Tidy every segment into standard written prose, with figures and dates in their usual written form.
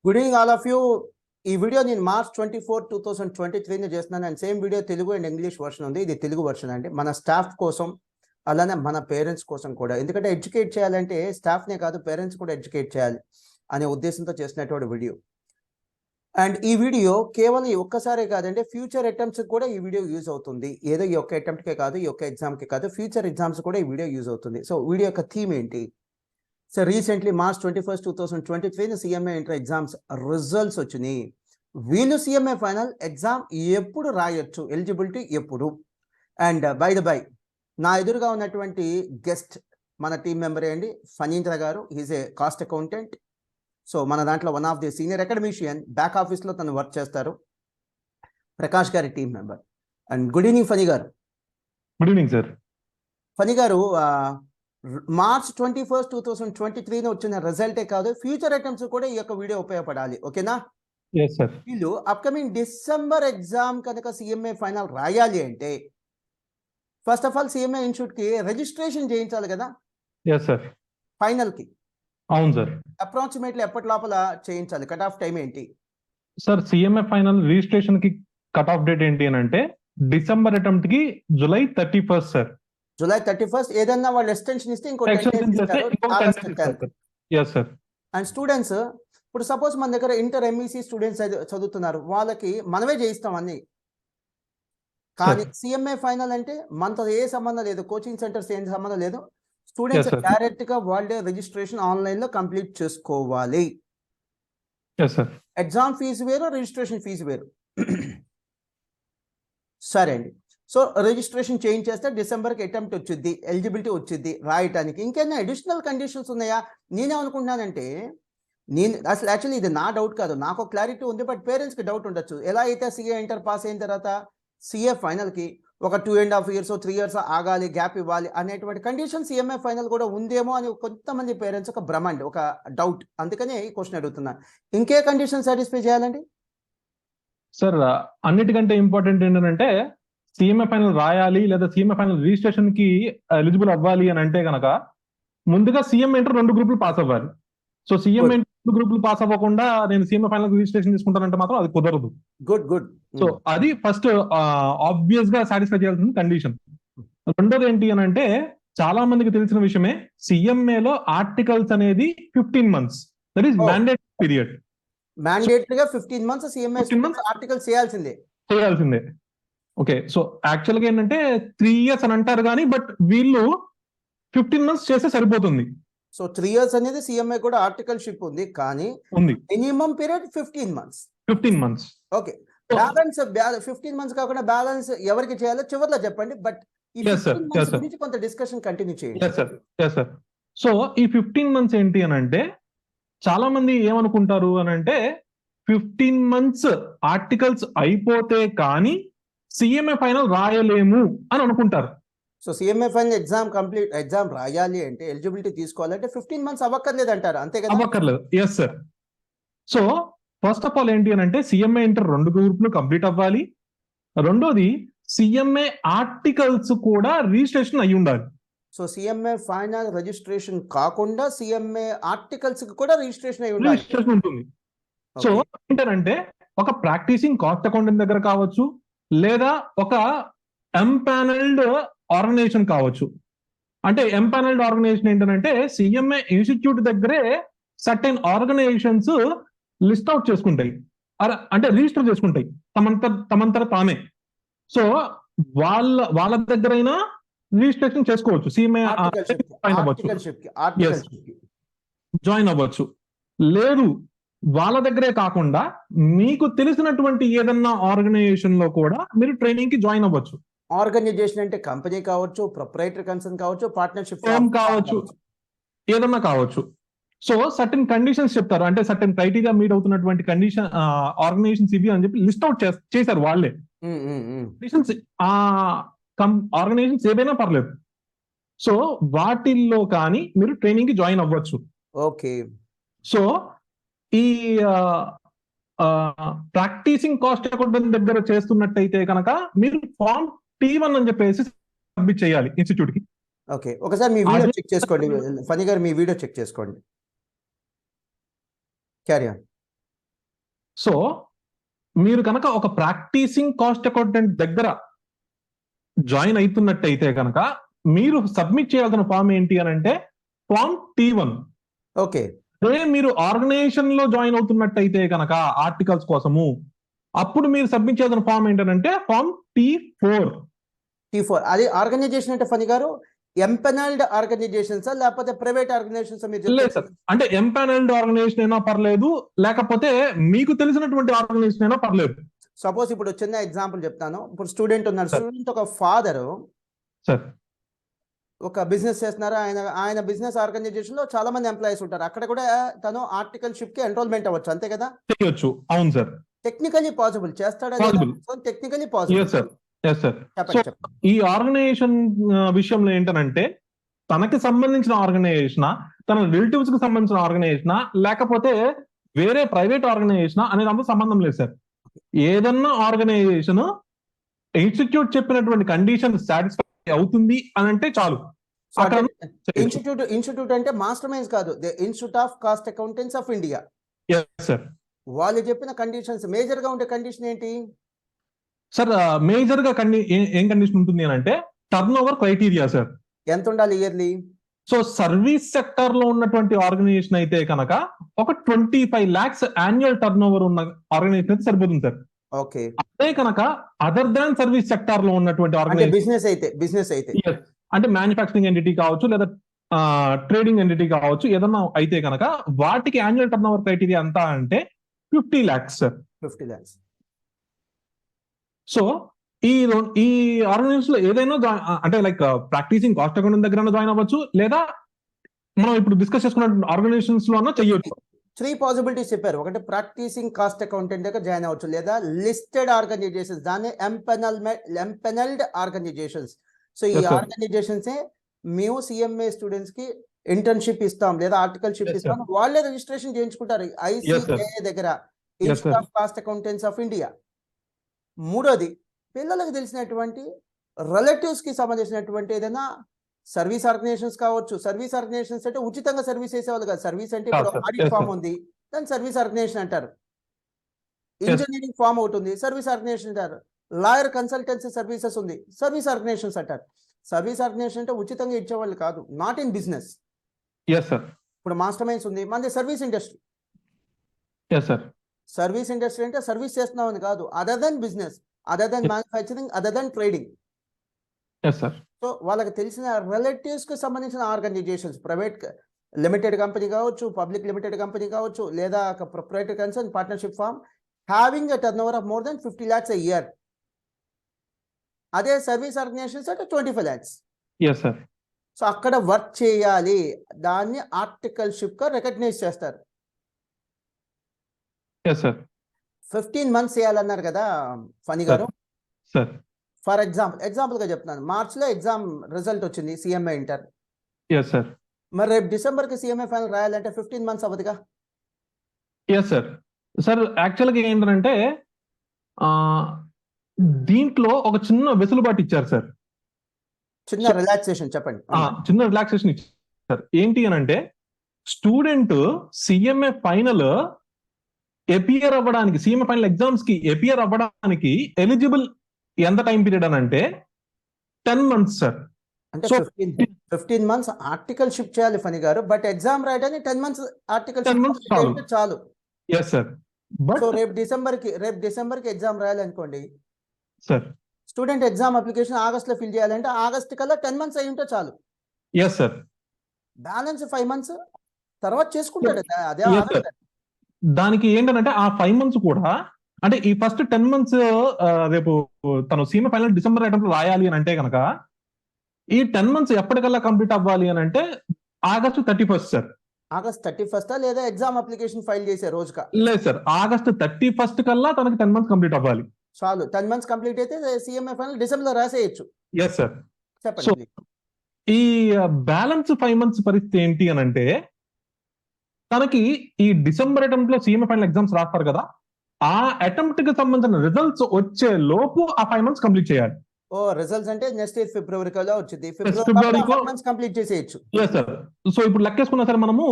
Good evening all of you. ఈ video నేను March 24, 2023 చేస్తున్నాను. And same video Telugu and English version ఉంది. ఇది తెలుగు వర్షన్ అండి, మన స్టాఫ్ కోసం, అలానే మన పేరెంట్స్ కోసం కూడా. ఎందుకంటే ఎడ్యుకేట్ చేయాలంటే స్టాఫ్నే కాదు, పేరెంట్స్ కూడా ఎడ్యుకేట్ చేయాలి అనే ఉద్దేశంతో చేసినటువంటి వీడియో. అండ్ ఈ వీడియో కేవలం ఈ ఒక్కసారే కాదండి, ఫ్యూచర్ అటెంప్ట్స్ కూడా ఈ వీడియో యూజ్ అవుతుంది. ఏదో ఈ ఒక్క అటెంప్ట్కే కాదు, ఈ ఒక్క ఎగ్జామ్కి కాదు, ఫ్యూచర్ ఎగ్జామ్స్ కూడా ఈ వీడియో యూజ్ అవుతుంది. సో వీడియో యొక్క థీమ్ ఏంటి? So recently March 21, 2023 CMA inter exams results వచ్చినాయి. వీళ్ళు సిఎంఏ ఫైనల్ ఎగ్జామ్ ఎప్పుడు రాయొచ్చు, ఎలిజిబిలిటీ ఎప్పుడు? అండ్ బై ద బై, నా ఎదురుగా ఉన్నటువంటి గెస్ట్ మన టీం మెంబరే అండి, Phanindra garu. He's a cost accountant. So మన దాంట్లో one of the senior academician, back ఆఫీస్లో తను వర్క్ చేస్తారు. Prakash garu team member. And good evening Phani garu. Good evening sir. Phani గారు, మార్చ్ 21, 2023 వచ్చిన రిజల్టే కాదు, ఫ్యూచర్ అటెంప్ట్స్ కూడా ఈ యొక్క వీడియో ఉపయోగపడాలి. ఓకేనా? వీళ్ళు అప్కమింగ్ డిసెంబర్ ఎగ్జామ్ కనుక సిఎంఏ ఫైనల్ రాయాలి అంటే first of all CMA institute కి రిజిస్ట్రేషన్ చేయించాలి కదా ఫైనల్ కి. అవును సార్. అప్రాక్సిమేట్లీ ఎప్పటి లోపల చేయించాలి? కట్ ఆఫ్ టైం ఏంటి సార్? సిఎంఏ ఫైనల్ రిజిస్ట్రేషన్ కి కట్ ఆఫ్ డేట్ ఏంటి అని అంటే డిసెంబర్ అటెంప్ట్ కి July 31 సార్. July 31. ఏదన్నా వాళ్ళు ఎక్స్టెన్షన్ ఇస్తే ఇంకో 10 days ఇస్తారు. అండ్ స్టూడెంట్స్, ఇప్పుడు సపోజ్ మన దగ్గర ఇంటర్ ఎంఈసీ స్టూడెంట్స్ చదువుతున్నారు, వాళ్ళకి మనమే చేయిస్తాం అన్ని. కానీ సిఎంఏ ఫైనల్ అంటే మనతో ఏ సంబంధం లేదు, కోచింగ్ సెంటర్స్ ఏం సంబంధం లేదు. స్టూడెంట్స్ డైరెక్ట్ గా వాళ్ళే రిజిస్ట్రేషన్ ఆన్లైన్ లో కంప్లీట్ చేసుకోవాలి. ఎగ్జామ్ ఫీజు వేరు, రిజిస్ట్రేషన్ ఫీజు వేరు. సరే అండి. సో రిజిస్ట్రేషన్ చేంజ్ చేస్తే డిసెంబర్కి అటెంప్ట్ వచ్చింది, ఎలిజిబిలిటీ వచ్చింది రాయటానికి. ఇంకేమైనా అడిషనల్ కండిషన్స్ ఉన్నాయా? నేనేమనుకుంటున్నానంటే, నేను అసలు యాక్చువల్లీ ఇది నా డౌట్ కాదు, నాకు క్లారిటీ ఉంది, బట్ పేరెంట్స్కి డౌట్ ఉండొచ్చు. ఎలా అయితే సిఏ ఇంటర్ పాస్ అయిన తర్వాత సిఏ ఫైనల్కి ఒక 2.5 years 3 years ఆగాలి, గ్యాప్ ఇవ్వాలి అనేటువంటి కండిషన్ సిఎంఏ ఫైనల్ కూడా ఉందేమో అని కొంతమంది పేరెంట్స్ ఒక భ్రమ అండి, ఒక డౌట్. అందుకనే ఈ క్వశ్చన్ అడుగుతున్నా. ఇంకే కండిషన్ సాటిస్ఫై చేయాలండి సార్? అన్నిటికంటే ఇంపార్టెంట్ ఏంటంటే సిఎంఏ ఫైనల్ రాయాలి లేదా సిఎంఏ ఫైనల్ రిజిస్ట్రేషన్ కి ఎలిజిబుల్ అవ్వాలి అని అంటే కనుక ముందుగా సిఎంఏ ఇంటర్ 2 గ్రూపులు పాస్ అవ్వాలి. సో సిఎంఏ ఇంటర్ 2 గ్రూపులు పాస్ అవ్వకుండా నేను సిఎంఏ ఫైనల్ రిజిస్ట్రేషన్ తీసుకుంటానంటే మాత్రం అది కుదరదు. గుడ్. సో అది ఫస్ట్ ఆబ్వియస్ గా సాటిస్ఫై చేయాల్సిన కండిషన్. రెండోది ఏంటి అని అంటే, చాలా మందికి తెలిసిన విషయమే, సిఎంఏలో ఆర్టికల్స్ అనేది 15 months. That is mandatory period. మ్యాండేటరీగా 15 months సిఎంఏ ఆర్టికల్స్ చేయాల్సిందే. ఓకే. సో యాక్చువల్ గా ఏంటంటే 3 years అని అంటారు కానీ, బట్ వీళ్ళు 15 months చేస్తే సరిపోతుంది. సో 3 years అనేది సిఎంఏ కూడా ఆర్టికల్షిప్ ఉంది, కానీ minimum period 15 months. Okay. Balance 15 months కాకుండా బ్యాలెన్స్ ఎవరికి చేయాలో చివరిలో చెప్పండి, బట్ ఈ 15 months గురించి కొంత డిస్కషన్ కంటిన్యూ చేయండి. సో ఈ 15 months ఏంటి అని అంటే, చాలా మంది ఏమనుకుంటారు అని అంటే 15 months ఆర్టికల్స్ అయిపోతే కానీ సిఎంఏ ఫైనల్ రాయలేము అని అనుకుంటారు. సో సిఎంఏ ఫైనల్ ఎగ్జామ్ రాయాలి అంటే, ఎలిజిబిలిటీ తీసుకోవాలంటే 15 months అవ్వక్కర్లేదు అంటారు, అంతే కదా? అవ్వక్కర్లేదు. Yes sir. So first of all ఏంటి అని అంటే, సిఎంఏ ఇంటర్ 2 గ్రూపులు కంప్లీట్ అవ్వాలి. రెండోది, సిఎంఏ ఆర్టికల్స్ కూడా రిజిస్ట్రేషన్ అయి ఉండాలి. సో సిఎంఏ ఫైనల్ రిజిస్ట్రేషన్ కాకుండా సిఎంఏ ఆర్టికల్స్ కూడా రిజిస్ట్రేషన్ అయి ఉండాలి. రిజిస్ట్రేషన్ ఉంటుంది. సో ఏంటంటే, ఒక ప్రాక్టీసింగ్ కాస్ట్ అకౌంటెంట్ దగ్గర కావచ్చు, లేదా ఒక ఎంపానల్డ్ ఆర్గనైజేషన్ కావచ్చు. అంటే ఎంపానల్డ్ ఆర్గనైజేషన్ ఏంటంటే, సిఎంఏ ఇన్స్టిట్యూట్ దగ్గరే సర్టెన్ ఆర్గనైజేషన్స్ లిస్ట్ అవుట్ చేసుకుంటాయి, అంటే రిజిస్టర్ చేసుకుంటాయి తమంతర తామే. సో వాళ్ళ దగ్గరైనా రిజిస్ట్రేషన్ చేసుకోవచ్చు, సిఎంఏ జాయిన్ అవ్వచ్చు. లేదు, వాళ్ళ దగ్గరే కాకుండా మీకు తెలిసినటువంటి ఏదన్నా ఆర్గనైజేషన్ లో కూడా మీరు ట్రైనింగ్ కి జాయిన్ అవ్వచ్చు. ఆర్గనైజేషన్ అంటే కంపెనీ కావచ్చు, ప్రొప్రైటరీ కన్సర్న్ కావచ్చు, పార్ట్నర్షిప్ కావచ్చు, ఏదన్నా కావచ్చు. సో సర్టెన్ కండిషన్స్ చెప్తారు, అంటే సర్టెన్ క్రైటీరియా మీట్ అవుతున్నటువంటి కండిషన్ ఆర్గనైజేషన్స్ ఇవి అని చెప్పి లిస్ట్ అవుట్ చేశారు వాళ్ళే. కండిషన్స్ ఆర్గనైజేషన్స్ ఏదైనా పర్లేదు. సో వాటిల్లో కానీ మీరు ట్రైనింగ్ కి జాయిన్ అవ్వచ్చు. ఓకే. సో ఈ ప్రాక్టీసింగ్ కాస్ట్ అకౌంటెంట్ దగ్గర చేస్తున్నట్టయితే కనుక మీరు ఫార్మ్ T1 అని చెప్పేసి సబ్మిట్ చేయాలి ఇన్స్టిట్యూట్ కి. ఓకే, ఒకసారి మీ వీడియో చెక్ చేసుకోండి. ఫణి గారు, మీ వీడియో చెక్ చేసుకోండి. Carry on. సో మీరు కనుక ఒక ప్రాక్టీసింగ్ కాస్ట్ అకౌంటెంట్ దగ్గర జాయిన్ అవుతున్నట్టయితే కనుక మీరు సబ్మిట్ చేయాల్సిన ఫామ్ ఏంటి అని అంటే ఫామ్ T1. ఓకే. అదే మీరు ఆర్గనైజేషన్ లో జాయిన్ అవుతున్నట్టయితే కనుక ఆర్టికల్స్ కోసము అప్పుడు మీరు సబ్మిట్ చేయాల్సిన ఫామ్ ఏంటంటే ఫామ్ T4. T4 అది ఆర్గనైజేషన్ అంటే ఫనీ గారు ఎంపెనల్డ్ ఆర్గనైజేషన్స్ లేకపోతే ప్రైవేట్ ఆర్గనైజేషన్స్ మీరు లేదు సార్, అంటే ఎంపానల్డ్ ఆర్గనైజేషన్ అయినా పర్లేదు, లేకపోతే మీకు తెలిసినటువంటి ఆర్గనైజేషన్ అయినా పర్లేదు. సపోజ్ ఇప్పుడు చిన్న ఎగ్జాంపుల్ చెప్తాను. ఇప్పుడు స్టూడెంట్ ఉన్నారు, Sir. స్టూడెంట్ ఒక ఫాదర్ సార్ ఒక బిజినెస్ చేస్తున్నారు. ఆయన బిజినెస్ ఆర్గనైజేషన్ లో చాలా మంది ఎంప్లాయీస్ ఉంటారు. అక్కడ కూడా తను ఆర్టికల్షిప్ కి ఎన్రోల్మెంట్ అవ్వచ్చు, అంతే కదా? చేయొచ్చు. అవును సార్, టెక్నికలీ పాసిబుల్. చేస్తాడా? Possible. Technically yes possible. Sir, yes sir. So చెప్పండి. ఈ ఆర్గనైజేషన్ విషయంలో ఏంటనంటే తనకి సంబంధించిన ఆర్గనైజేషన్, తన రిలేటివ్స్ కి సంబంధించిన ఆర్గనైజేషన్, లేకపోతే వేరే ప్రైవేట్ ఆర్గనైజేషన్ అనేది అంత సంబంధం లేదు సార్. ఏదన్నా ఆర్గనైజేషన్ ఇన్స్టిట్యూట్ చెప్పినటువంటి కండిషన్ సాటిస్ఫై అవుతుంది అని అంటే చాలు. అక్కడ ఇన్స్టిట్యూట్ అంటే మాస్టర్ మైండ్స్ కాదు, the institute of cost accountants of India. Sir వాళ్ళు చెప్పిన కండిషన్స్ మేజర్ గా ఉండే కండిషన్ ఏంటి సార్? మేజర్ గా ఏం కండిషన్ ఉంటుంది అని అంటే టర్న్ ఓవర్ క్రైటీరియా సార్. ఎంత ఉండాలి ఇయర్లీ? సో సర్వీస్ సెక్టర్ లో ఉన్నటువంటి ఆర్గనైజేషన్ అయితే కనుక ఒక 25 lakhs యాన్యువల్ టర్న్ ఓవర్ ఉన్న ఆర్గనైజేషన్ అయితే సరిపోతుంది సార్. ఓకే. అదే కనుక అదర్ దాన్ సర్వీస్ సెక్టర్ లో ఉన్నటువంటి అంటే ఆర్గనైజేషన్ బిజినెస్ అయితే Yes. అంటే మ్యానుఫ్యాక్చరింగ్ ఎంటిటీ కావచ్చు, లేదా ట్రేడింగ్ ఎంటిటీ కావచ్చు, ఏదన్నా అయితే కనుక వాటికి యాన్యువల్ టర్న్ ఓవర్ క్రైటీరియా ఎంత అంటే 50 lakhs సార్. 50 lakhs. సో ఈ ఆర్గనైజేషన్ లో ఏదైనా అంటే లైక్ ప్రాక్టీసింగ్ కాస్ట్ అకౌంటింగ్ దగ్గర జాయిన్ అవ్వచ్చు, లేదా మనం ఇప్పుడు డిస్కస్ చేసుకున్న ఆర్గనైజేషన్స్ లో అన్నా చెయ్యొచ్చు. 3 పాసిబిలిటీస్ చెప్పారు. ఒకటి ప్రాక్టీసింగ్ కాస్ట్ అకౌంటెంట్ దగ్గర జాయిన్ అవ్వచ్చు, లేదా లిస్టెడ్ ఆర్గనైజేషన్స్, దాన్ని ఎంపెనల్డ్ ఆర్గనైజేషన్స్. సో ఈ Yes, sir. ఆర్గనైజేషన్స్ మేము సిఎంఏ స్టూడెంట్స్ కి ఇంటర్న్షిప్ ఇస్తాం, లేదా ఆర్టికల్షిప్ Yes, sir. ఇస్తాం. వాళ్ళే రిజిస్ట్రేషన్ చేయించుకుంటారు ICAI దగ్గర, Yes, institute sir. Of cost accountants of India. మూడోది, పిల్లలకు తెలిసినటువంటి రిలేటివ్స్ కి సంబంధించినటువంటి ఏదైనా సర్వీస్ ఆర్గనైజేషన్స్ కావచ్చు. సర్వీస్ ఆర్గనైజేషన్స్ అంటే ఉచితంగా సర్వీస్ చేసేవాళ్ళు కాదు. సర్వీస్ అంటే ఇప్పుడు Sir. Audit Yes, firm sir. ఉంది, దాన్ని సర్వీస్ ఆర్గనైజేషన్ అంటారు. ఇంజనీరింగ్ ఫామ్ ఒకటి ఉంది, సర్వీస్ ఆర్గనైజేషన్ అంటారు. లాయర్ కన్సల్టెన్సీ సర్వీసెస్ ఉంది, సర్వీస్ ఆర్గనైజేషన్స్ అంటారు. సర్వీస్ ఆర్గనైజేషన్ అంటే ఉచితంగా ఇచ్చేవాళ్ళు కాదు, not in business. Yes, sir. ఇప్పుడు మాస్టర్ మైండ్స్ ఉంది, మనది service industry. Yes, sir. Service industry అంటే సర్వీస్ చేస్తున్నామని కాదు, other than business, other than manufacturing, other than trading. Yes, sir. So వాళ్ళకి తెలిసిన రిలేటివ్స్ కి సంబంధించిన ఆర్గనైజేషన్స్, ప్రైవేట్ లిమిటెడ్ కంపెనీ కావచ్చు, పబ్లిక్ లిమిటెడ్ కంపెనీ కావచ్చు, లేదా proprietary concern partnership firm having a turnover of more than 50 lakhs a year. అదే service organizations అంటే 25 lakhs. Yes, sir. So అక్కడ వర్క్ చేయాలి, దాన్ని ఆర్టికల్షిప్ గా రికగ్నైజ్ చేస్తారు. Yes, sir. 15 months చేయాలన్నారు కదా ఫనీ గారు. Sir. ఫర్ ఎగ్జాంపుల్ గా చెప్తున్నాను, మార్చ్ లో ఎగ్జామ్ రిజల్ట్ వచ్చింది సిఎంఏ ఇంటర్. Yes, sir. మరి రేపు డిసెంబర్ కి సిఎంఏ ఫైనల్ రాయాలంటే 15 months అవ్వదుగా. Yes, sir. సార్ యాక్చువల్గా ఏంటంటే దీంట్లో ఒక చిన్న వెసులుబాటు ఇచ్చారు సార్. చిన్న రిలాక్సేషన్ చెప్పండి. చిన్న రిలాక్సేషన్ ఇచ్చారు సార్. ఏంటి అని అంటే స్టూడెంట్ సిఎంఏ ఫైనల్ ఎపియర్ అవ్వడానికి, సిఎంఏ ఫైనల్ ఎగ్జామ్స్ కి ఎపియర్ అవ్వడానికి ఎలిజిబుల్ ఎంత టైం పీరియడ్ అని అంటే 10 months సార్. అంటే So, 15 months ఆర్టికల్ షిప్ చేయాలి ఫనీ గారు, బట్ ఎగ్జామ్ రాయడానికి 10 months ఆర్టికల్ 10 months చాలు. Yes sir. బట్ సో రేపు డిసెంబర్ కి ఎగ్జామ్ రాయాలనుకోండి, sir. Student exam application August లో ఫిల్ చేయాలంటే ఆగస్ట్ కల్లా 10 months అయి ఉంటే చాలు. Yes sir. బ్యాలెన్స్ 5 months తర్వాత చేసుకుంటాడు. అదే Yes, ఆగదు. sir. దానికి ఏంటంటే ఆ 5 months కూడా, అంటే ఈ ఫస్ట్ 10 months రేపు తను సీఎంఏ ఫైనల్ డిసెంబర్ అటెంప్ట్ రాయాలి అని అంటే కనుక ఈ 10 months ఎప్పటికల్లా కంప్లీట్ అవ్వాలి అని అంటే August 31st sir. August 31st లేదా ఎగ్జామ్ అప్లికేషన్ ఫైల్ చేసే రోజుగా? లేదు సార్, ఆగస్టు 31st కల్లా తనకి 10 months కంప్లీట్ అవ్వాలి. చాలు. 10 months కంప్లీట్ అయితే సిఎంఏ ఫైనల్ డిసెంబర్ లో రాసేయచ్చు. Yes sir. చెప్పండి. So, ఈ బ్యాలెన్స్ 5 months పరిస్థితి ఏంటి అని అంటే తనకి ఈ డిసెంబర్ అటెంప్ట్ లో సీఎంఏ ఫైనల్ ఎగ్జామ్స్ రాస్తారు కదా, ఆ అటెంప్ట్ కి సంబంధించిన రిజల్ట్స్ వచ్చే లోపు ఆ 5 months కంప్లీట్ చేయాలి. ఓ రిజల్ట్స్ అంటే నెక్స్ట్ ఇయర్ ఫిబ్రవరి కల్లా వచ్చింది. ఫిబ్రవరికి 5 months కంప్లీట్ చేసేయచ్చు. Yes sir. సో ఇప్పుడు లెక్కేసుకున్నా సార్ మనము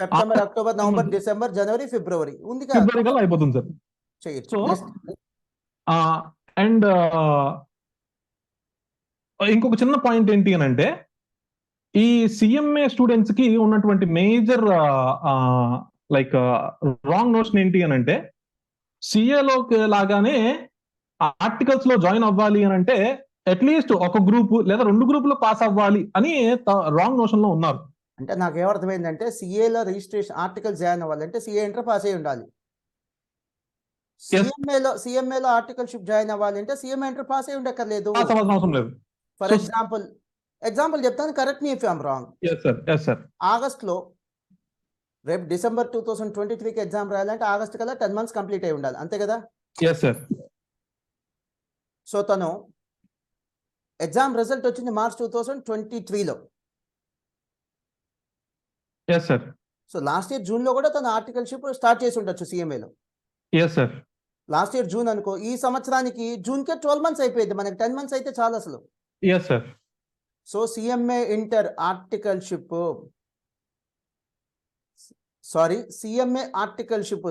September, October, November, December, January, February ఉంది కదా. ఫిబ్రవరి కల్లా అయిపోతుంది సార్. చేయొచ్చు. So Next. అండ్ ఇంకొక చిన్న పాయింట్ ఏంటి అని అంటే, ఈ సిఎంఏ స్టూడెంట్స్ కి ఉన్నటువంటి మేజర్ లైక్ రాంగ్ నోషన్ ఏంటి అని అంటే, సిఏలో లాగానే ఆర్టికల్స్ లో జాయిన్ అవ్వాలి అని అంటే అట్లీస్ట్ ఒక గ్రూప్ లేదా 2 గ్రూపులు పాస్ అవ్వాలి అని రాంగ్ నోషన్ లో ఉన్నారు. అంటే నాకు ఏమర్థమైందంటే సిఏలో రిజిస్ట్రేషన్ ఆర్టికల్ జాయిన్ అవ్వాలంటే సిఏ ఇంటర్ పాస్ అయి ఉండాలి. Yes. సిఎంఏలో ఆర్టికల్షిప్ జాయిన్ అవ్వాలంటే సిఎంఏ ఇంటర్ పాస్ అయి ఉండక్కర్లేదు. పాస్ అవ్వాల్సిన అవసరం లేదు. ఫర్ So- ఎగ్జాంపుల్ చెప్తాను, correct me if I'm wrong. Yes sir. ఆగస్ట్లో రేపు డిసెంబర్ 2023కి ఎగ్జామ్ రాయాలంటే ఆగస్ట్ కల్లా 10 months కంప్లీట్ అయి ఉండాలి, అంతే కదా? Yes sir. సో తను ఎగ్జామ్ రిజల్ట్ వచ్చింది మార్చ్ 2023లో. Yes sir. So last year జూన్లో కూడా తను ఆర్టికల్షిప్ స్టార్ట్ చేసి ఉండొచ్చు సిఎంఏలో. Yes sir. Last year June అనుకో, ఈ సంవత్సరానికి జూన్కే 12 months అయిపోయింది, మనకి 10 months అయితే చాలు అసలు. Yes sir. So CMA inter articleship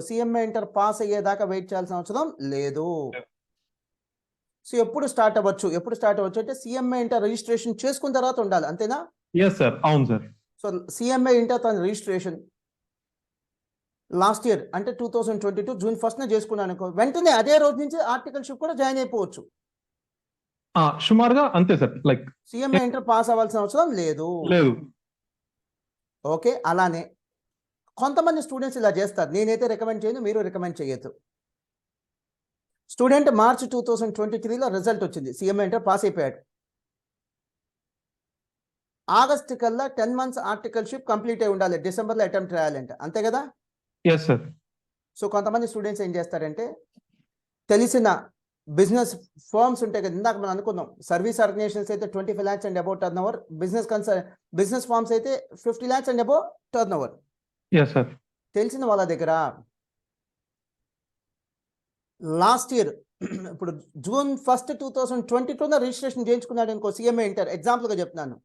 CMA inter pass అయ్యేదాకా వెయిట్ చేయాల్సిన అవసరం లేదు. సో ఎప్పుడు స్టార్ట్ అవ్వచ్చు అంటే సిఎంఏ ఇంటర్ రిజిస్ట్రేషన్ చేసుకున్న తర్వాత ఉండాలి, అంతేనా? Yes sir. అవును సార్. సో సిఎంఏ ఇంటర్ తన రిజిస్ట్రేషన్ లాస్ట్ ఇయర్ అంటే 2022 June 1st చేసుకున్నాను అనుకో, వెంటనే అదే రోజు నుంచి ఆర్టికల్షిప్ కూడా జాయిన్ అయిపోవచ్చు. సుమారుగా అంతే sir. Like CMA inter pass అవ్వాల్సిన అవసరం లేదు. ఓకే, అలానే కొంతమంది స్టూడెంట్స్ ఇలా చేస్తారు, నేనైతే రికమెండ్ చేయను, మీరు రికమెండ్ చేయొద్దు. స్టూడెంట్ మార్చ్ 2023లో రిజల్ట్ వచ్చింది, సిఎంఏ ఇంటర్ పాస్ అయిపోయాడు. ఆగస్ట్ కల్లా 10 months ఆర్టికల్షిప్ కంప్లీట్ అయి ఉండాలి, డిసెంబర్లో అటెంప్ట్ రాయాలంటే, అంతే కదా? Yes sir. సో కొంతమంది స్టూడెంట్స్ ఏం చేస్తారంటే, తెలిసిన బిజినెస్ ఫర్మ్స్ ఉంటాయి కదా, ఇందాక మనం అనుకున్నాం, సర్వీస్ ఆర్గనైజేషన్స్ అయితే 25 lakhs and above turn over, business firms అయితే 50 lakhs and above turn over. Yes sir. తెలిసిన వాళ్ళ దగ్గర లాస్ట్ ఇయర్ ఇప్పుడు June 1st 2022 రిజిస్ట్రేషన్ చేయించుకున్నాడు అనుకో సిఎంఏ ఇంటర్, ఎగ్జాంపుల్గా చెప్తున్నాను.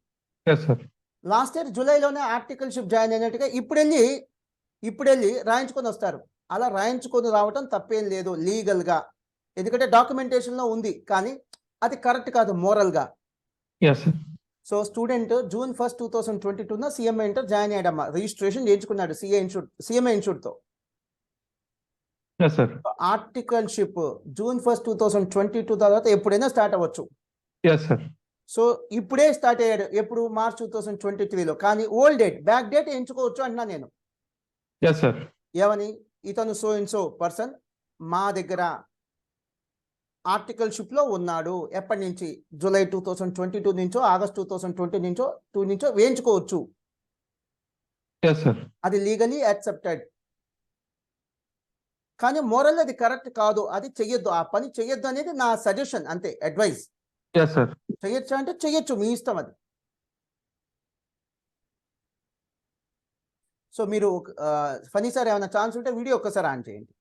Yes sir. లాస్ట్ ఇయర్ జూలైలోనే ఆర్టికల్షిప్ జాయిన్ అయినట్టుగా ఇప్పుడు వెళ్ళి రాయించుకొని వస్తారు. అలా రాయించుకొని రావటం తప్పేం లేదు లీగల్గా, ఎందుకంటే డాక్యుమెంటేషన్లో ఉంది, కానీ అది కరెక్ట్ కాదు మోరల్గా. Yes sir. So student June 1st 2022 CMA inter join అయ్యాడమ్మా, రిజిస్ట్రేషన్ చేయించుకున్నాడు సిఎంఏ ఇన్స్టిట్యూట్తో. Yes sir. Articleship June 1st 2022 తర్వాత ఎప్పుడైనా స్టార్ట్ అవ్వచ్చు. Yes sir. సో ఇప్పుడే స్టార్ట్ అయ్యాడు, ఎప్పుడు మార్చ్ 2023లో, కానీ ఓల్డ్ డేట్ బ్యాక్ డేట్ ఎంచుకోవచ్చు అంటున్నా నేను. Yes sir. ఏమని, ఇతను సో అండ్ సో పర్సన్ మా దగ్గర ఆర్టికల్షిప్లో ఉన్నాడు, ఎప్పటి నుంచి, జూలై 2022 నుంచో ఆగస్ట్ 2020 నుంచో వేయించుకోవచ్చు. Yes sir. అది లీగలీ యాక్సెప్టెడ్, కానీ మోరల్ అది కరెక్ట్ కాదు, అది చెయ్యొద్దు, ఆ పని చెయ్యొద్దు అనేది నా సజెషన్, అంతే, అడ్వైస్. Yes sir. చెయ్యొచ్చు అంటే చెయ్యొచ్చు, మీ ఇష్టం అది. సో మీరు ఫనీ సార్ ఏమైనా ఛాన్స్ ఉంటే వీడియో ఒక్కసారి ఆన్ చేయండి.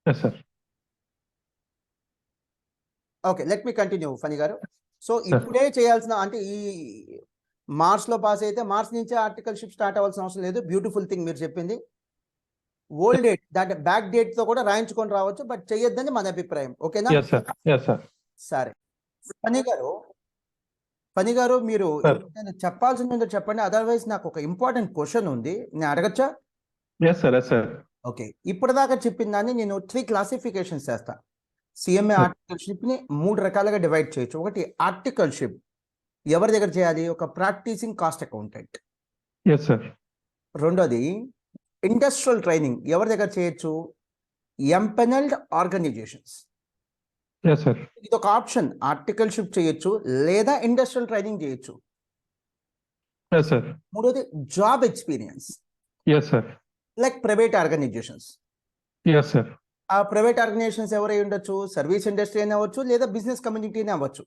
Yes sir. Okay, let me continue Phani garu. So ఇప్పుడే చేయాల్సిన, అంటే ఈ మార్చ్లో పాస్ అయితే మార్చ్ నుంచే ఆర్టికల్షిప్ స్టార్ట్ అవ్వాల్సిన అవసరం లేదు. బ్యూటిఫుల్ థింగ్ మీరు చెప్పింది. ఓల్డ్ డేట్, దాంట్లో బ్యాక్ డేట్తో కూడా రాయించుకొని రావచ్చు, బట్ చెయ్యొద్దని మన అభిప్రాయం. ఓకేనా? Yes sir. Yes sir. సరే ఫనీ గారు మీరు నేను చెప్పాల్సిందో చెప్పండి, అదర్వైజ్ నాకు ఒక ఇంపార్టెంట్ క్వశ్చన్ ఉంది, నేను అడగచ్చా? Yes sir. Yes sir. Okay, ఇప్పటిదాకా చెప్పిన దాన్ని నేను 3 classifications చేస్తా. సిఎంఏ ఆర్టికల్షిప్ని 3 రకాలుగా డివైడ్ చేయొచ్చు. ఒకటి ఆర్టికల్షిప్ ఎవరి దగ్గర చేయాలి, ఒక practicing cost accountant. Yes sir. రెండోది ఇండస్ట్రియల్ ట్రైనింగ్ ఎవరి దగ్గర చేయొచ్చు, ఎంపెనల్డ్ ఆర్గనైజేషన్స్. Yes sir. ఇది ఒక ఆప్షన్, ఆర్టికల్షిప్ చేయొచ్చు లేదా ఇండస్ట్రియల్ ట్రైనింగ్ చేయొచ్చు. Yes sir. మూడోది job experience, yes sir. Like private organizations. Yes sir. ఆ ప్రైవేట్ ఆర్గనైజేషన్స్ ఎవరై ఉండొచ్చు, సర్వీస్ ఇండస్ట్రీ అయినా అవ్వచ్చు లేదా బిజినెస్ కమ్యూనిటీనే అవ్వచ్చు.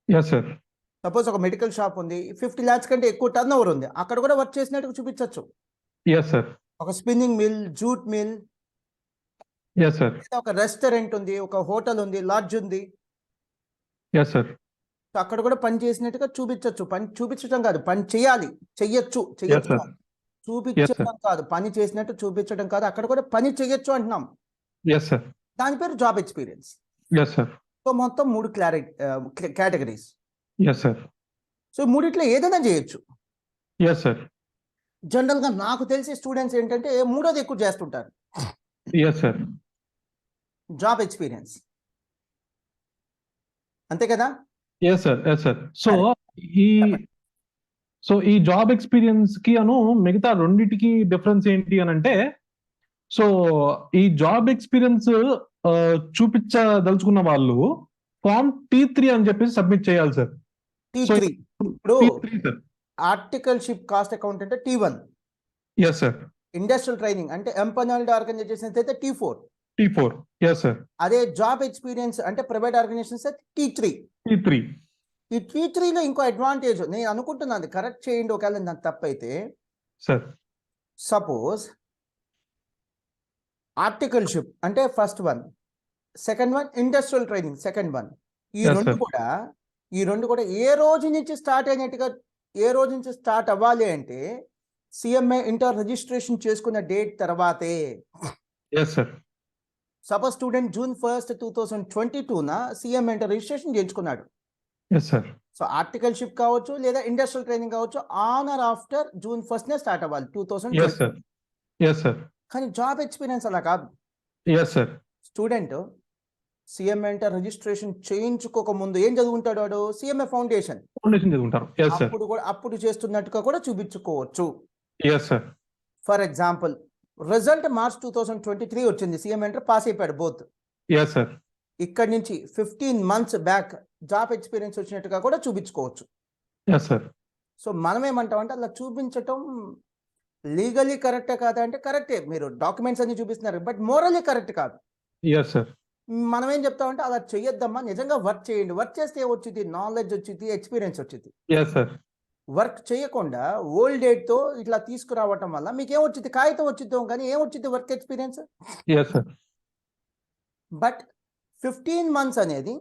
Yes sir. సపోజ్ ఒక మెడికల్ షాప్ ఉంది, 50 lakhs కంటే ఎక్కువ టర్న్ ఓవర్ ఉంది, అక్కడ కూడా వర్క్ చేసినట్టు చూపించవచ్చు. Yes sir. ఒక spinning mill, jute mill, yes sir. ఒక రెస్టారెంట్ ఉంది, ఒక హోటల్ ఉంది, లాడ్జ్ ఉంది, ఎస్ సార్. అక్కడ కూడా పని చేసినట్టుగా చూపించవచ్చు. పని చూపించడం కాదు, పని చేయాలి, చెయ్యొచ్చు చూపించడం కాదు, పని చేసినట్టు చూపించడం కాదు, అక్కడ కూడా పని చెయ్యొచ్చు అంటున్నాం. Yes sir. దాని పేరు job experience. Yes sir. So మొత్తం 3 కేటగిరీస్. Yes sir. సో మూడిట్లో ఏదైనా చేయొచ్చు. Yes sir. జనరల్ గా నాకు తెలిసి స్టూడెంట్స్ ఏంటంటే మూడోది ఎక్కువ చేస్తుంటారు, ఎస్ సార్. Job experience. అంతే కదా? Yes sir. Yes sir. ఈ చెప్పండి. సో ఈ జాబ్ ఎక్స్పీరియన్స్ కి మిగతా రెండిటికి డిఫరెన్స్ ఏంటి అని అంటే, సో ఈ జాబ్ ఎక్స్పీరియన్స్ చూపించదలుచుకున్న వాళ్ళు ఫామ్ T3 అని చెప్పేసి సబ్మిట్ చేయాలి సార్. T3. ఇప్పుడు T3 sir. Articleship cost account అంటే T1, yes sir. Industrial training అంటే ఎంపనల్డ్ ఆర్గనైజేషన్స్ అయితే T4, T4. Yes sir. అదే జాబ్ ఎక్స్పీరియన్స్ అంటే ప్రైవేట్ ఆర్గనైజేషన్స్ అయితే T3. ఈ T3లో ఇంకో అడ్వాంటేజ్ నేను అనుకుంటున్నాను, కరెక్ట్ చేయండి ఒకవేళ నాకు తప్పైతే. సార్. సపోజ్ ఆర్టికల్షిప్ అంటే first one, second one industrial training second one. ఈ Yes, రెండు sir. కూడా ఏ రోజు నుంచి స్టార్ట్ అయినట్టుగా, ఏ రోజు నుంచి స్టార్ట్ అవ్వాలి అంటే సిఎంఏ ఇంటర్ రిజిస్ట్రేషన్ చేసుకున్న డేట్ తర్వాతే. Yes sir. Suppose student June 1st, 2022 CMA inter registration చేయించుకున్నాడు. Yes sir. సో ఆర్టికల్షిప్ కావచ్చు లేదా ఇండస్ట్రియల్ ట్రైనింగ్ కావచ్చు, on or after June 1st start అవ్వాలి ఎస్ 2020. సార్. Yes sir. కానీ జాబ్ ఎక్స్పీరియన్స్ అలా కాదు. Yes sir. Student CMA inter registration చేయించుకోక ముందు ఏం చదువుకుంటాడు వాడు? CMA foundation. ఫౌండేషన్ చదువుకుంటారు. Yes sir. అప్పుడు చేస్తున్నట్టుగా కూడా చూపించుకోవచ్చు. Yes sir. For example result March 2023 వచ్చింది, సిఎంఏ ఇంటర్ పాస్ అయిపోయాడు బోత్. Yes sir. ఇక్కడ నుంచి 15 months బ్యాక్ జాబ్ ఎక్స్పీరియన్స్ వచ్చినట్టుగా కూడా చూపించుకోవచ్చు. Yes sir. సో మనం ఏమంటామంటే అలా చూపించటం లీగలీ కరెక్టే కాదా అంటే కరెక్టే, మీరు డాక్యుమెంట్స్ అన్ని చూపిస్తున్నారు, బట్ మోరలీ కరెక్ట్ కాదు. Yes sir. మనం ఏం చెప్తామంటే అలా చెయ్యొద్దమ్మా, నిజంగా వర్క్ చేయండి. వర్క్ చేస్తే వచ్చింది నాలెడ్జ్, వచ్చింది ఎక్స్పీరియన్స్ వచ్చింది. Yes sir. వర్క్ చేయకుండా ఓల్డ్ డేట్ తో ఇట్లా తీసుకురావటం వల్ల మీకు ఏమొచ్చింది? కాగితం వచ్చిద్దాం కానీ ఏమొచ్చింది work experience. Yes sir. But 15 months అనేది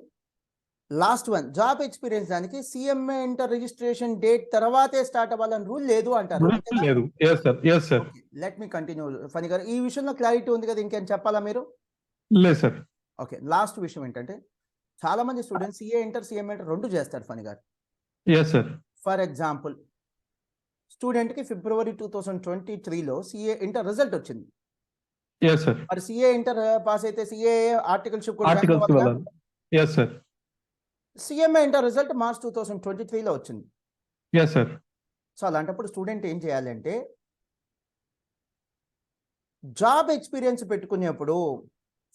లాస్ట్ వన్. జాబ్ ఎక్స్పీరియన్స్ దానికి సిఎంఏ ఇంటర్ రిజిస్ట్రేషన్ డేట్ తర్వాతే స్టార్ట్ అవ్వాలని రూల్ లేదు అంటారు. లేదు. Yes sir. Yes sir. Let me continue Phani garu. ఈ విషయంలో క్లారిటీ ఉంది కదా, ఇంకేం చెప్పాలా మీరు? లేదు సార్. ఓకే, లాస్ట్ విషయం ఏంటంటే చాలా మంది students CA inter CMA inter రెండు చేస్తారు ఫనీ గారు. Yes sir. ఫర్ ఎగ్జాంపుల్ స్టూడెంట్కి February 2023లో సిఏ ఇంటర్ రిజల్ట్ వచ్చింది. Yes sir. మరి సిఏ ఇంటర్ పాస్ అయితే సిఏ ఆర్టికల్షిప్ ఆర్టికల్స్ వెళ్ళాలి. Yes sir. CMA inter result March 2023లో వచ్చింది. Yes sir. సో అలాంటప్పుడు స్టూడెంట్ ఏం చేయాలంటే జాబ్ ఎక్స్పీరియన్స్ పెట్టుకునేప్పుడు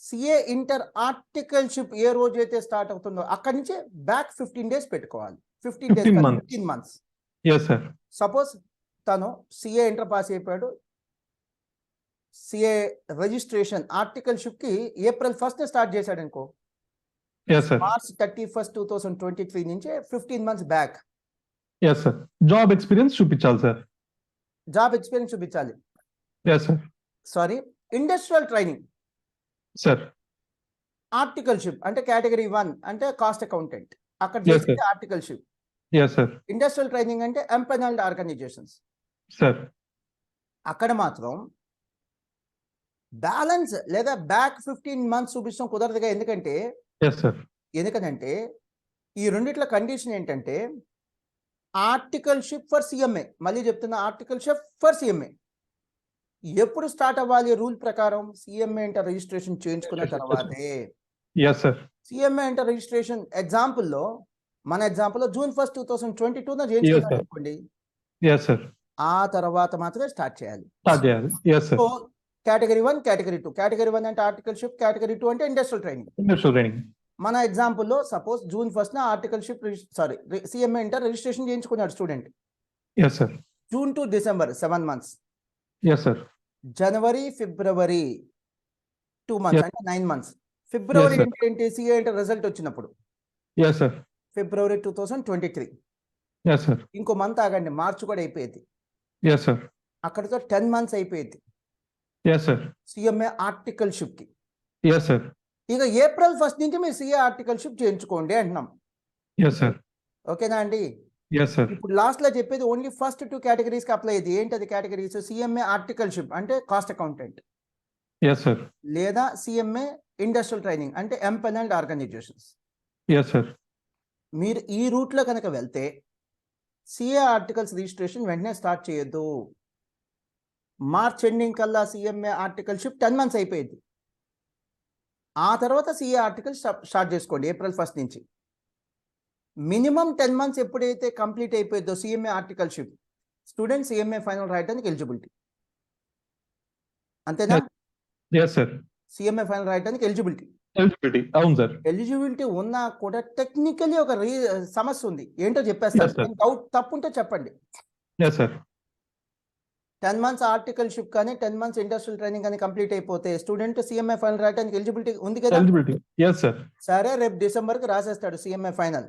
సిఏ ఇంటర్ ఆర్టికల్షిప్ ఏ రోజైతే స్టార్ట్ అవుతుందో అక్కడి నుంచే బ్యాక్ 15 days పెట్టుకోవాలి. 15 months. Yes sir. సపోజ్ తను సిఏ ఇంటర్ పాస్ అయిపోయాడు, సిఏ రిజిస్ట్రేషన్ ఆర్టికల్షిప్ కి April 1st స్టార్ట్ చేశాడు అనుకో, ఎస్ సార్. March 31st, 2023 నుంచి 15 months back yes sir. Job experience చూపించాలి సార్. జాబ్ ఎక్స్పీరియన్స్ చూపించాలి. Yes sir. Sorry, industrial training sir. Articleship అంటే category 1 అంటే కాస్ట్ అకౌంటెంట్, అక్కడ Yes, చేసేది sir. Articleship. Yes sir. Industrial training అంటే ఎంపనల్డ్ ఆర్గనైజేషన్స్, సార్. అక్కడ మాత్రం బ్యాలెన్స్ లేదా బ్యాక్ 15 months చూపించడం కుదరదుగా. ఎందుకంటే ఎస్ సార్. ఈ రెండిట్ల కండిషన్ ఏంటంటే ఆర్టికల్షిప్ ఫర్ సిఎంఏ, మళ్ళీ చెప్తున్నా ఆర్టికల్షిప్ ఫర్ సిఎంఏ ఎప్పుడు స్టార్ట్ అవ్వాలి రూల్ ప్రకారం? సిఎంఏ ఇంటర్ రిజిస్ట్రేషన్ చేయించుకున్న తర్వాతే. Yes sir. CMA inter registration మన ఎగ్జాంపుల్లో June 1st, 2022 చేయించుకున్నాడు అనుకోండి, ఎస్ సార్. ఆ తర్వాత మాత్రమే స్టార్ట్ చేయాలి. స్టార్ట్ చేయాలి. Yes sir. So category 1, category 2. Category 1 అంటే ఆర్టికల్షిప్, కేటగిరీ 2 అంటే ఇండస్ట్రియల్ ట్రైనింగ్. Industrial training. మన ఎగ్జాంపుల్లో suppose June 1st articleship CMA inter registration చేయించుకున్నాడు student. Yes sir. June to December 7 months. Yes sir. జనవరి, ఫిబ్రవరి 2 months అంటే 9 months. ఫిబ్రవరి sir. ఏంటి? సిఏ ఇంటర్ రిజల్ట్ వచ్చినప్పుడు yes sir. February 2023. Yes sir. ఇంకో మంత్ ఆగండి, మార్చ్ కూడా అయిపోయేది. Yes sir. అక్కడితో 10 months అయిపోయేది ఎస్ సార్. సిఎంఏ ఆర్టికల్షిప్ కి. Yes sir. ఇక April 1st నుంచి మీరు సిఏ ఆర్టికల్షిప్ చేయించుకోండి అంటున్నాం. Yes sir. ఓకేనా అండి? Yes sir. ఇప్పుడు లాస్ట్ లో చెప్పేది ఓన్లీ ఫస్ట్ 2 కేటగిరీస్ కి అప్లై అయ్యేది. ఏంటది కేటగిరీస్? సిఎంఏ ఆర్టికల్షిప్ అంటే కాస్ట్ అకౌంటెంట్, ఎస్ సార్. లేదా సిఎంఏ ఇండస్ట్రియల్ ట్రైనింగ్ అంటే ఎంపెనల్డ్ ఆర్గనైజేషన్స్. Yes sir. మీరు ఈ రూట్లో కనుక వెళ్తే సిఏ ఆర్టికల్స్ రిజిస్ట్రేషన్ వెంటనే స్టార్ట్ చేయొద్దు. మార్చ్ ఎండింగ్ కల్లా సిఎంఏ ఆర్టికల్షిప్ 10 months అయిపోయింది. ఆ తర్వాత సిఏ ఆర్టికల్ స్టార్ట్ చేసుకోండి ఏప్రిల్ 1 నుంచి. మినిమం 10 months ఎప్పుడైతే కంప్లీట్ అయిపోయిందో CMA articleship, student CMA final రాయడానికి ఎలిజిబిలిటీ. అంతేనా? Yes sir. సిఎంఏ ఫైనల్ రాయడానికి ఎలిజిబిలిటీ. అవును సార్. ఎలిజిబిలిటీ ఉన్నా కూడా టెక్నికలీ ఒక సమస్య ఉంది. ఏంటో చెప్పేస్తాను. డౌట్ తప్పుంటే చెప్పండి. Yes sir. 10 months ఆర్టికల్షిప్ కానీ 10 months ఇండస్ట్రియల్ ట్రైనింగ్ కానీ కంప్లీట్ అయిపోతే స్టూడెంట్ సిఎంఏ ఫైనల్ రాయడానికి ఎలిజిబిలిటీ ఉంది కదా? Yes sir. సరే, రేపు డిసెంబర్కి రాసేస్తాడు సిఎంఏ ఫైనల్.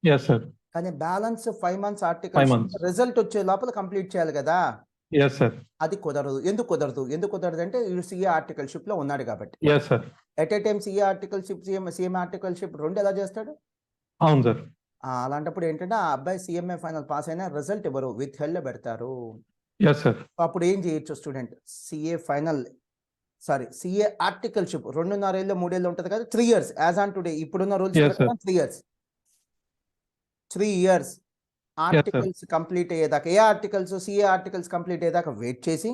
Yes sir. కానీ బ్యాలెన్స్ 5 months ఆర్టికల్ రిజల్ట్ వచ్చే లోపల కంప్లీట్ చేయాలి కదా? Yes sir. అది కుదరదు. ఎందుకు కుదరదు అంటే ఈ సిఏ ఆర్టికల్షిప్ లో ఉన్నాడు కాబట్టి. Yes sir. At a time CA articleship CMA articleship రెండు ఎలా చేస్తాడు? అవును సార్. అలాంటప్పుడు ఏంటంటే ఆ అబ్బాయి సిఎంఏ ఫైనల్ పాస్ అయినా రిజల్ట్ ఇవ్వరు, విత్ హెల్డ్ పెడతారు. Yes sir. అప్పుడు ఏం చేయొచ్చు స్టూడెంట్? సిఏ ఆర్టికల్షిప్ 2.5 ఏళ్ళు 3 ఏళ్ళు ఉంటుంది కదా, 3 years యాజ్ ఆన్ టుడే. ఇప్పుడున్న రూల్స్ 3 years ఆర్టికల్స్ కంప్లీట్ అయ్యేదాకా, ఏ ఆర్టికల్స్ సిఏ ఆర్టికల్స్ కంప్లీట్ అయ్యేదాకా వెయిట్ చేసి,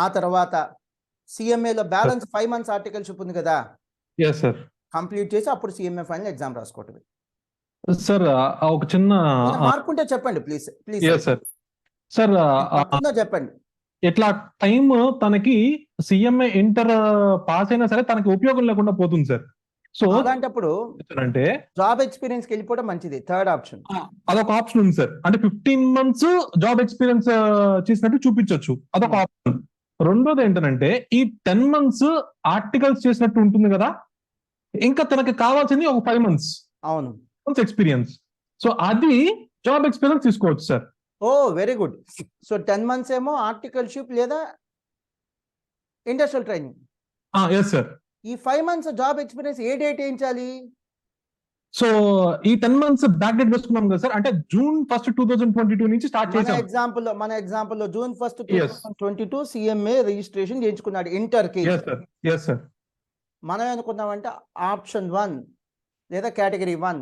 ఆ తర్వాత సిఎంఏలో బ్యాలెన్స్ 5 months ఆర్టికల్షిప్ ఉంది కదా, కంప్లీట్ చేసి అప్పుడు సిఎంఏ ఫైనల్ ఎగ్జామ్ రాసుకోవటం. సార్ ఒక చిన్న మార్కుంటే చెప్పండి ప్లీజ్. సార్ చెప్పండి. ఇట్లా టైం తనకి సిఎంఏ ఇంటర్ పాస్ అయినా సరే తనకి ఉపయోగం లేకుండా పోతుంది సార్. సో అలాంటప్పుడు అంటే జాబ్ ఎక్స్పీరియన్స్ కి వెళ్ళిపోవడం మంచిది. థర్డ్ ఆప్షన్ అదొక ఆప్షన్ ఉంది సార్. అంటే 15 months జాబ్ ఎక్స్పీరియన్స్ చేసినట్టు చూపించవచ్చు, అదొక ఆప్షన్. రెండోది ఏంటంటే ఈ 10 months ఆర్టికల్స్ చేసినట్టు ఉంటుంది కదా, ఇంకా తనకి కావాల్సింది ఒక 5 months. అవును, ఎక్స్పీరియన్స్. సో అది జాబ్ ఎక్స్పీరియన్స్ తీసుకోవచ్చు sir. Oh very good. So 10 months ఏమో ఆర్టికల్షిప్ లేదా ఇండస్ట్రియల్ ట్రైనింగ్. Yes sir. ఈ 5 months జాబ్ ఎక్స్పీరియన్స్ ఏ డేట్ ఏంచాలి? సో ఈ 10 months బ్యాక్ డేట్ వేసుకున్నాం కదా సార్, అంటే June 1, 2022 నుంచి స్టార్ట్ చేసాం. మన ఎగ్జాంపుల్ లో June 1, 2022 సిఎంఏ రిజిస్ట్రేషన్ చేయించుకున్నాడు ఇంటర్ కి. Yes sir. మనం అనుకున్నామంటే ఆప్షన్ 1 లేదా కేటగిరీ 1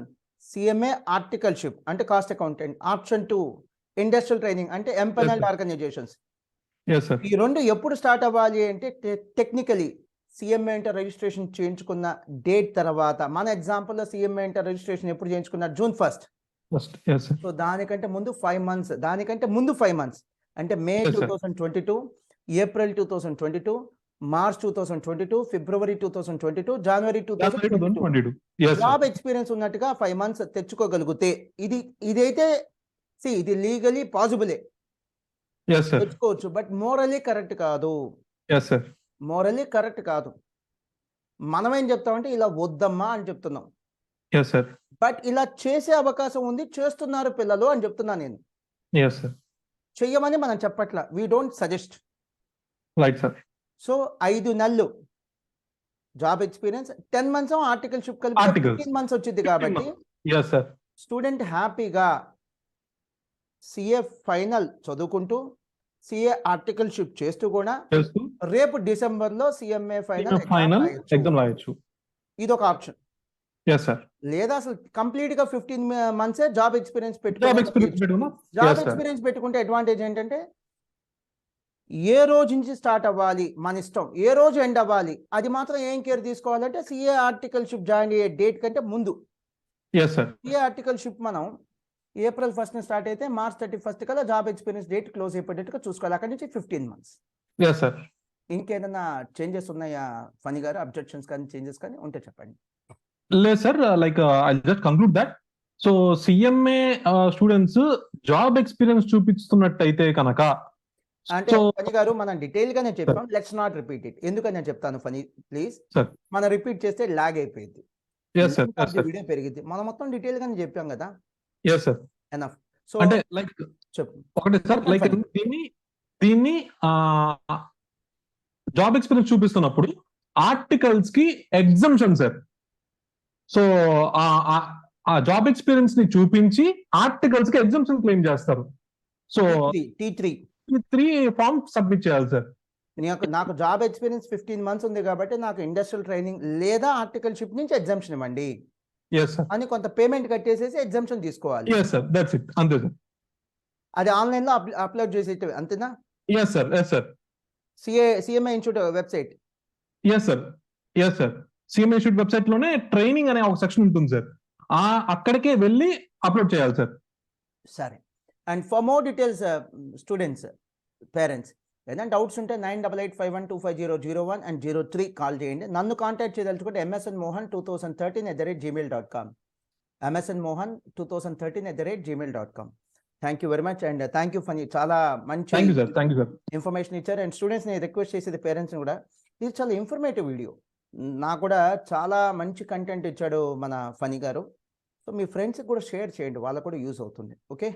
సిఎంఏ ఆర్టికల్షిప్ అంటే cost accountant, option 2 industrial training అంటే ఎంపెనల్డ్ ఆర్గనైజేషన్స్. ఈ రెండు ఎప్పుడు స్టార్ట్ అవ్వాలి అంటే టెక్నికలీ సిఎంఏ ఇంటర్ రిజిస్ట్రేషన్ చేయించుకున్న డేట్ తర్వాత. మన ఎగ్జాంపుల్లో సిఎంఏ ఇంటర్ రిజిస్ట్రేషన్ ఎప్పుడు చేయించుకున్నారు? June 1. సో దానికంటే ముందు 5 months అంటే మే 2022, ఏప్రిల్ 2022, మార్చ్ 2022, ఫిబ్రవరి 2022, జనవరి 2022 జాబ్ ఎక్స్పీరియన్స్ ఉన్నట్టుగా 5 months తెచ్చుకోగలిగితే ఇదైతే ఇది లీగలీ పాసిబులే, తెచ్చుకోవచ్చు. బట్ మోరలీ కరెక్ట్ కాదు. మోరలీ కరెక్ట్ కాదు. మనం ఏం చెప్తామంటే ఇలా వద్దమ్మా అని చెప్తున్నాం. బట్ ఇలా చేసే అవకాశం ఉంది, చేస్తున్నారు పిల్లలు అని చెప్తున్నా నేను. చెయ్యమని మనం చెప్పట్లా, వీ డోంట్ సజెస్ట్. సో 5 నెలలు జాబ్ ఎక్స్పీరియన్స్, 10 months ఆర్టికల్షిప్ కలిపి 15 months వచ్చింది కాబట్టి స్టూడెంట్ హ్యాపీగా సిఏ ఫైనల్ చదువుకుంటూ సిఏ ఆర్టికల్షిప్ చేస్తూ కూడా రేపు డిసెంబర్ లో సిఎంఏ ఫైనల్ ఎగ్జామ్ రాయొచ్చు. ఇది ఒక ఆప్షన్. లేదా అసలు కంప్లీట్ గా 15 months జాబ్ ఎక్స్పీరియన్స్ పెట్టుకుంటే అడ్వాంటేజ్ ఏంటంటే ఏ రోజు నుంచి స్టార్ట్ అవ్వాలి మన ఇష్టం, ఏ రోజు ఎండ్ అవ్వాలి అది మాత్రం ఏం కేర్ తీసుకోవాలంటే సిఏ ఆర్టికల్షిప్ జాయిన్ అయ్యే డేట్ కంటే ముందు. సిఏ ఆర్టికల్షిప్ మనం ఏప్రిల్ 1 స్టార్ట్ అయితే మార్చ్ 31 కల్లా జాబ్ ఎక్స్పీరియన్స్ డేట్ క్లోజ్ అయిపోయేట్టుగా చూసుకోవాలి. అక్కడి నుంచి 15 months. ఇంకేదైనా చేంజెస్ ఉన్నాయా ఫనీ గారు? అబ్జెక్షన్స్ కానీ చేంజెస్ కానీ ఉంటే చెప్పండి. లేదు సార్, like I just conclude that. So CMA students job experience చూపిస్తున్నట్టయితే కనుక అంటే ఫనీ గారు మనం డీటెయిల్ గానే చెప్పాం, లెట్స్ నాట్ రిపీట్ ఇట్. ఎందుకని నేను చెప్తాను ఫనీ ప్లీజ్. మనం రిపీట్ చేస్తే లాగ్ అయిపోయింది, వీడియో పెరిగింది. మనం మొత్తం డీటెయిల్ గానే చెప్పాం కదా. ఎనఫ్. సో అంటే లైక్ చెప్పు ఒకటి సార్, లైక్ దీన్ని జాబ్ ఎక్స్పీరియన్స్ చూపిస్తున్నప్పుడు ఆర్టికల్స్ కి ఎగ్జంప్షన్ సార్. సో ఆ జాబ్ ఎక్స్పీరియన్స్ ని చూపించి ఆర్టికల్స్ కి ఎగ్జంప్షన్ క్లెయిమ్ చేస్తారు. సో T3 ఫామ్ సబ్మిట్ చేయాలి సార్. నాకు జాబ్ ఎక్స్పీరియన్స్ 15 months ఉంది కాబట్టి నాకు ఇండస్ట్రియల్ ట్రైనింగ్ లేదా ఆర్టికల్షిప్ నుంచి ఎగ్జామ్షన్ ఇవ్వండి ఎస్ సార్, అని కొంత పేమెంట్ కట్టేసేసి ఎగ్జామ్షన్ తీసుకోవాలి. ఎస్ సార్, దట్స్ ఇట్, అంతే సార్. అది ఆన్లైన్ లో అప్లోడ్ చేసి అంతేనా? Yes sir, yes sir, CMI institute website. Yes sir, yes sir. CMI institute website లోనే ట్రైనింగ్ అనే ఒక సెక్షన్ ఉంటుంది సార్, అక్కడికే వెళ్ళి అప్లోడ్ చేయాలి సార్. సరే. And for more details students, parents ఏదైనా డౌట్స్ ఉంటే 9881250001 and 03 కాల్ చేయండి. నన్ను కాంటాక్ట్ చేయదలుచుకుంటే msnmohan2013@gmail.com, msnmohan2013@gmail.com. Thank you very much and thank you Phani, చాలా మంచి ఇన్ఫర్మేషన్ ఇచ్చారు. అండ్ స్టూడెంట్స్ని రిక్వెస్ట్ చేసేది పేరెంట్స్ని కూడా, ఇది చాలా ఇన్ఫర్మేటివ్ వీడియో, నాకు కూడా చాలా మంచి కంటెంట్ ఇచ్చాడు మన ఫనీ గారు. సో మీ ఫ్రెండ్స్కి కూడా షేర్ చేయండి, వాళ్ళకు కూడా యూజ్ అవుతుంది. ఓకే.